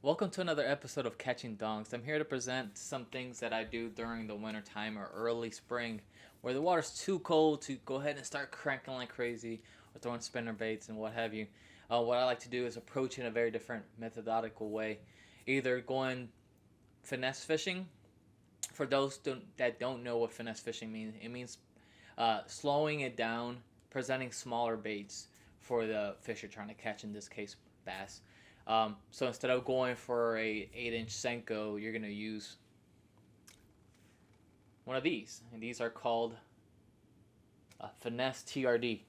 Welcome to another episode of Catching Donks. I'm here to present some things that I do during the winter time or early spring where the water's too cold to go ahead and start cranking like crazy or throwing spinner baits and what have you. What I like to do is approach it in a very different methodological way. Either going finesse fishing. For those that don't know what finesse fishing means, it means slowing it down, presenting smaller baits for the fish you're trying to catch, in this case bass. So instead of going for a 8-inch Senko, you're gonna use one of these, and these are called Finesse TRD.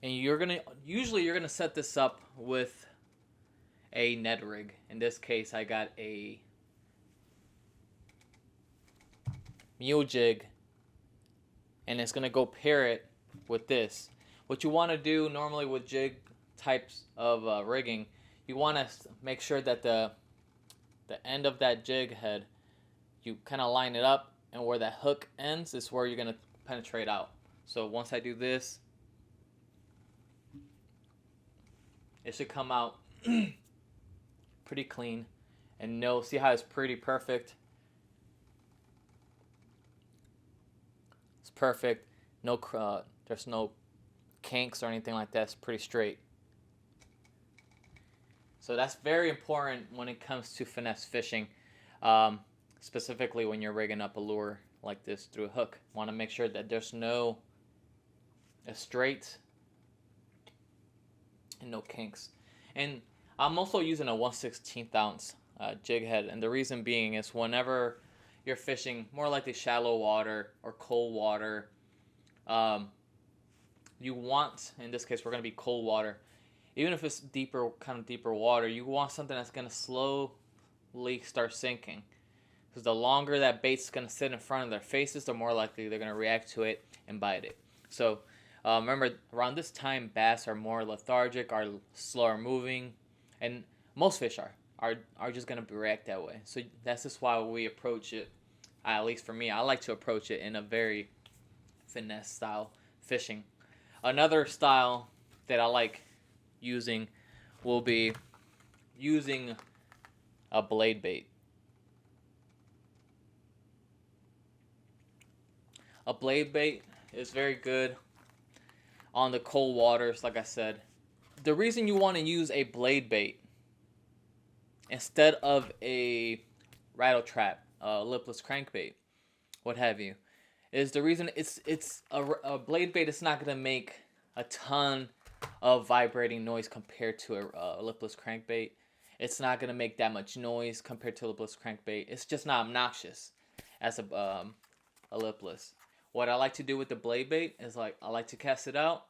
And you're gonna set this up with a Ned rig. In this case, I got a mule jig, and it's gonna go pair it with this. What you want to do normally with jig types of rigging, you want to make sure that the end of that jig head, you kind of line it up, and where that hook ends is where you're gonna penetrate out. So once I do this, it should come out pretty clean, and see how it's pretty perfect. It's perfect. There's no kinks or anything like that. It's pretty straight. So that's very important when it comes to finesse fishing, specifically when you're rigging up a lure like this through a hook. Want to make sure that there's no straight and no kinks. And I'm also using a 1/16 ounce jig head, and the reason being is whenever you're fishing more likely shallow water or cold water, you want, in this case we're going to be cold water, even if it's kind of deeper water, you want something that's going to slowly start sinking, because the longer that bait's going to sit in front of their faces, the more likely they're going to react to it and bite it. So remember, around this time bass are more lethargic, are slower moving, and most fish are just going to react that way. So that's just why we approach it, at least for me, I like to approach it in a very finesse style fishing. Another style that I like using will be using a blade bait. A blade bait is very good on the cold waters, like I said. The reason you want to use a blade bait instead of a rattle trap, lipless crankbait, what have you, is the reason it's a blade bait is not going to make a ton of vibrating noise compared to a lipless crankbait. It's not going to make that much noise compared to a lipless crankbait. It's just not obnoxious as a lipless. What I like to do with the blade bait is I like to cast it out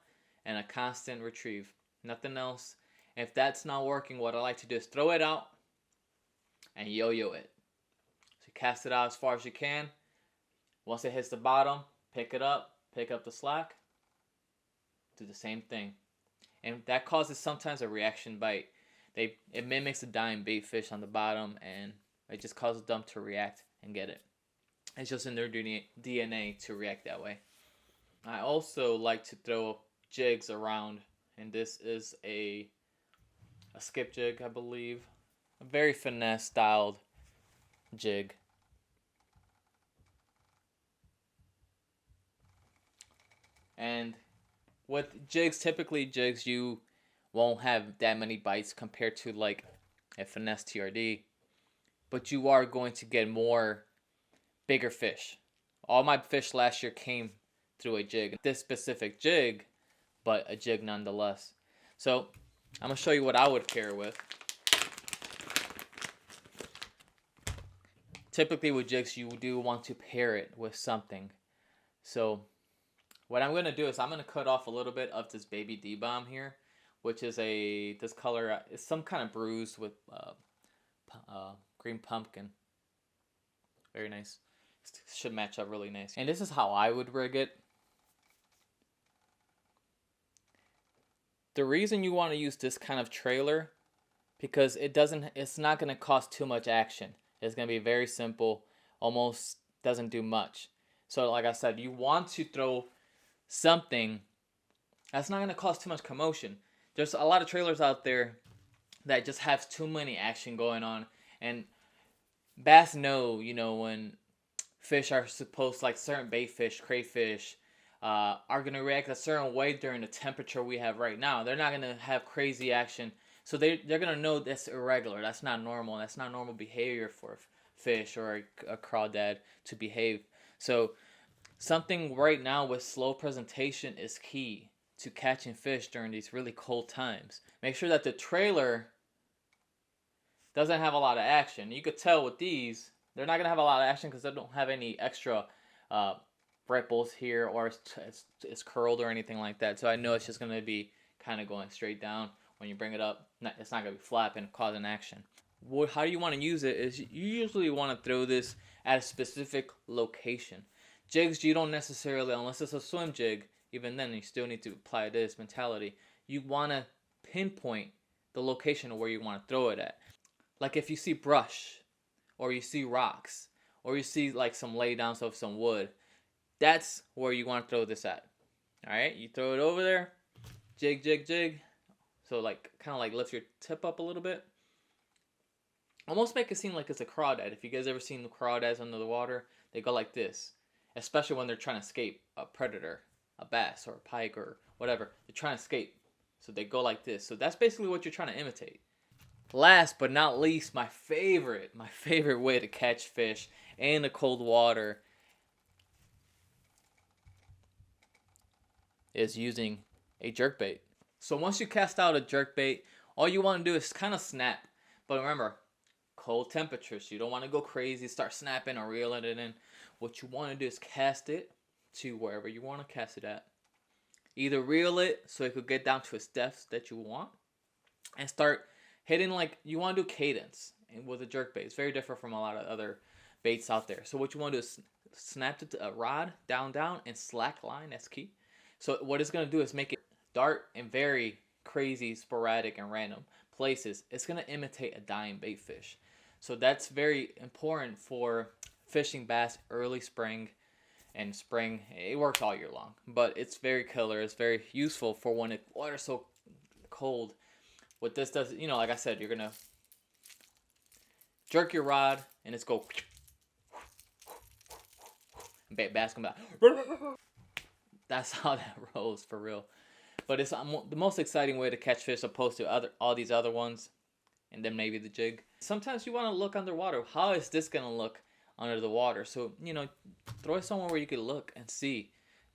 and a constant retrieve. Nothing else. If that's not working, what I like to do is throw it out and yo-yo it. So cast it out as far as you can. Once it hits the bottom, pick it up, pick up the slack, do the same thing. And that causes sometimes a reaction bite. It mimics a dying bait fish on the bottom, and it just causes them to react and get it. It's just in their DNA to react that way. I also like to throw jigs around, and this is a skip jig, I believe. A very finesse styled jig. And with jigs, typically jigs, you won't have that many bites compared to like a finesse TRD, but you are going to get more bigger fish. All my fish last year came through a jig. This specific jig, but a jig nonetheless. So I'm gonna show you what I would pair with. Typically with jigs, you do want to pair it with something. So what I'm going to do is I'm going to cut off a little bit of this baby DBomb here, which is this color is some kind of bruised with green pumpkin. Very nice. Should match up really nice. And this is how I would rig it. The reason you want to use this kind of trailer, because it's not going to cost too much action. It's going to be very simple, almost doesn't do much. So like I said, you want to throw something That's not going to cause too much commotion. There's a lot of trailers out there that just have too many action going on, and bass know, when fish are supposed, like certain bait fish, crayfish, are gonna react a certain way during the temperature we have right now. They're not gonna have crazy action, so they're gonna know that's irregular. That's not normal. That's not normal behavior for a fish or a crawdad to behave. So something right now with slow presentation is key to catching fish during these really cold times. Make sure that the trailer doesn't have a lot of action. You could tell with these, they're not gonna have a lot of action because they don't have any extra ripples here, or it's curled or anything like that. So I know it's just gonna be kind of going straight down. When you bring it up, it's not gonna be flapping, causing action. How you want to use it is you usually want to throw this at a specific location. Jigs, you don't necessarily, unless it's a swim jig, even then you still need to apply this mentality. You want to pinpoint the location of where you want to throw it at. Like if you see brush, or you see rocks, or you see like some laydowns of some wood, that's where you want to throw this at. Alright, you throw it over there, jig, jig, jig. So like, kind of like lift your tip up a little bit. Almost make it seem like it's a crawdad. If you guys ever seen the crawdads under the water, they go like this. Especially when they're trying to escape a predator, a bass or a pike or whatever. They're trying to escape. So they go like this. So that's basically what you're trying to imitate. Last but not least, my favorite way to catch fish in the cold water is using a jerkbait. So once you cast out a jerkbait, all you want to do is kind of snap. But remember, cold temperatures. You don't want to go crazy, start snapping or reeling it in. What you want to do is cast it to wherever you want to cast it at. Either reel it so it could get down to its depth that you want, and start hitting, like you want to do cadence with a jerkbait. It's very different from a lot of other baits out there. So what you want to do is snap it to a rod, down, and slack line. That's key. So what it's going to do is make it dart in very crazy, sporadic, and random places. It's going to imitate a dying bait fish. So that's very important for fishing bass early spring and spring. It works all year long, but it's very killer. It's very useful for when the water's so cold. What this does, like I said, you're going to jerk your rod and it's go. Bass come back. That's how that rolls for real. But it's the most exciting way to catch fish opposed to all these other ones. And then maybe the jig. Sometimes you want to look underwater. How is this going to look under the water? So, throw it somewhere where you can look and see.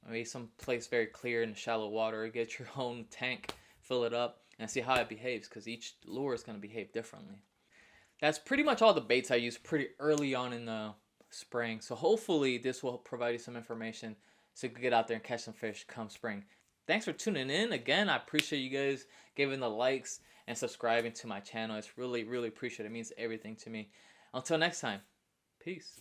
Maybe some place very clear in shallow water. Get your own tank, fill it up, and see how it behaves. Because each lure is going to behave differently. That's pretty much all the baits I use pretty early on in the spring. So hopefully this will provide you some information so you can get out there and catch some fish come spring. Thanks for tuning in. Again, I appreciate you guys giving the likes and subscribing to my channel. It's really, really appreciated. It means everything to me. Until next time, peace.